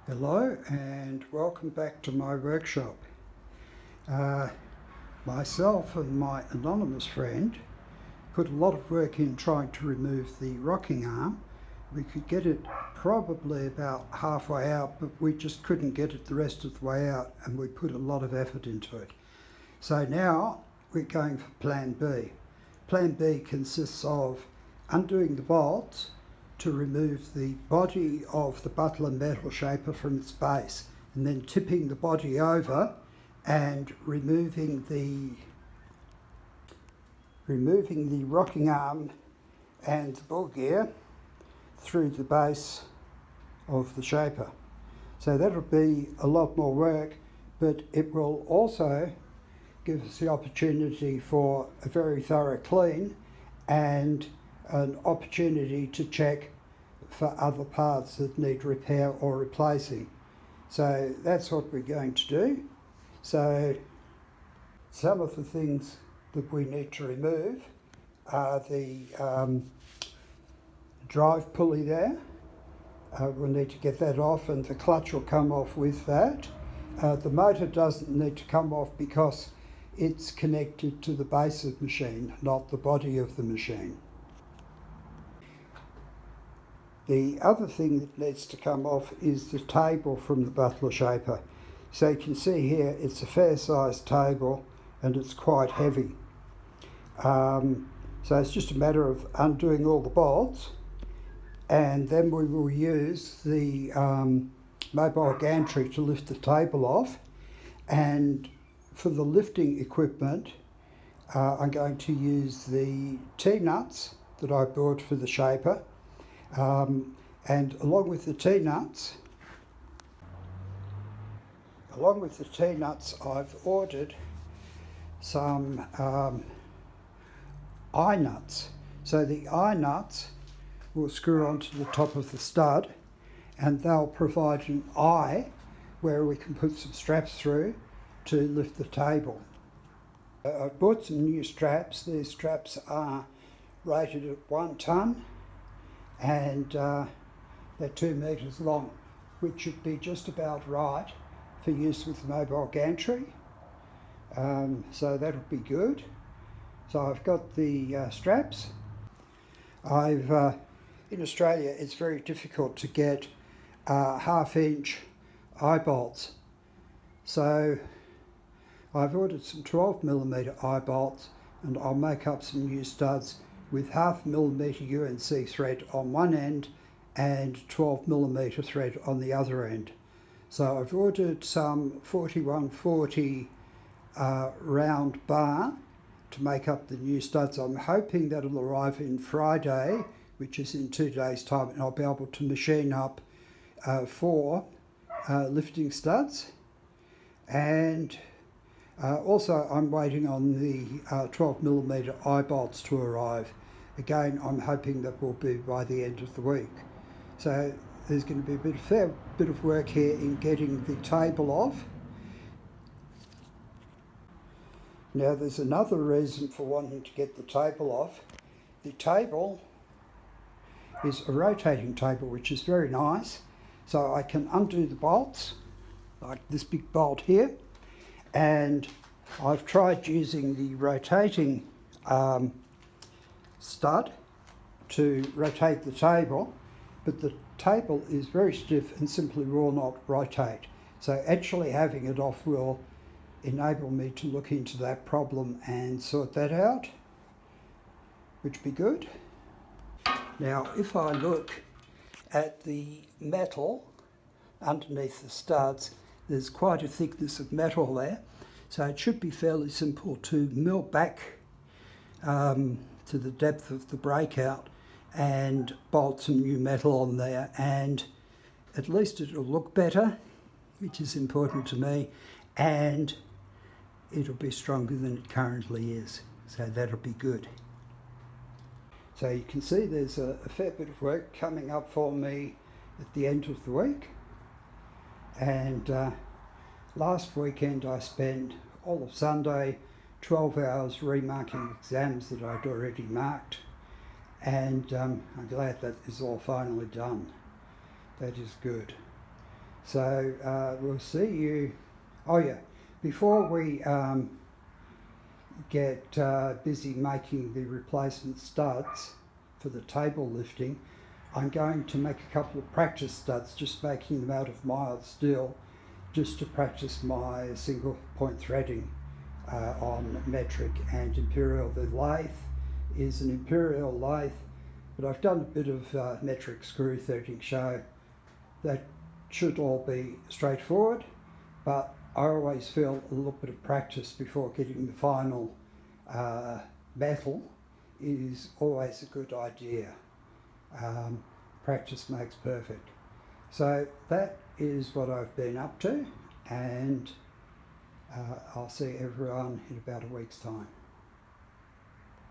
Hello and welcome back to my workshop. Myself and my anonymous friend put a lot of work in trying to remove the rocking arm. We could get it probably about halfway out, but we just couldn't get it the rest of the way out, and we put a lot of effort into it. So now we're going for Plan B. Plan B consists of undoing the bolts to remove the body of the Butler Metal Shaper from its base, and then tipping the body over and removing the rocking arm and the ball gear through the base of the shaper. So that'll be a lot more work, but it will also give us the opportunity for a very thorough clean and an opportunity to check for other parts that need repair or replacing. So that's what we're going to do. So some of the things that we need to remove are the drive pulley there. We'll need to get that off, and the clutch will come off with that. The motor doesn't need to come off because it's connected to the base of the machine, not the body of the machine. The other thing that needs to come off is the table from the Butler Shaper. So you can see here it's a fair sized table and it's quite heavy. So it's just a matter of undoing all the bolts, and then we will use the mobile gantry to lift the table off. And for the lifting equipment, I'm going to use the T-nuts that I bought for the Shaper. And along with the T-nuts, I've ordered some eye-nuts. So the eye-nuts will screw onto the top of the stud, and they'll provide an eye where we can put some straps through to lift the table. I've bought some new straps. These straps are rated at 1 tonne, and they're 2 metres long, which should be just about right for use with the mobile gantry. So that'll be good. So I've got the straps. In Australia it's very difficult to get 1/2-inch eye bolts. So I've ordered some 12mm eye bolts, and I'll make up some new studs with 0.5mm UNC thread on one end and 12mm thread on the other end. So I've ordered some 4140 round bar to make up the new studs. I'm hoping that'll arrive in Friday, which is in 2 days' time, and I'll be able to machine up 4 lifting studs. And also I'm waiting on the 12mm eye bolts to arrive. Again, I'm hoping that will be by the end of the week. So there's going to be a fair bit of work here in getting the table off. Now there's another reason for wanting to get the table off. The table is a rotating table, which is very nice. So I can undo the bolts, like this big bolt here, and I've tried using the rotating stud to rotate the table, but the table is very stiff and simply will not rotate. So actually having it off will enable me to look into that problem and sort that out, which would be good. Now if I look at the metal underneath the studs, there's quite a thickness of metal there, so it should be fairly simple to mill back to the depth of the breakout and bolt some new metal on there, and at least it'll look better, which is important to me, and it'll be stronger than it currently is, so that'll be good. So you can see there's a fair bit of work coming up for me at the end of the week. And last weekend I spent all of Sunday 12 hours remarking exams that I'd already marked, and I'm glad that is all finally done. That is good. So we'll see you. Oh yeah, before we get busy making the replacement studs for the table lifting, I'm going to make a couple of practice studs, just making them out of mild steel, just to practice my single point threading on metric and imperial. The lathe is an imperial lathe, but I've done a bit of metric screw threading, so that should all be straightforward, but I always feel a little bit of practice before getting the final metal is always a good idea. Practice makes perfect. So that is what I've been up to, and I'll see everyone in about a week's time.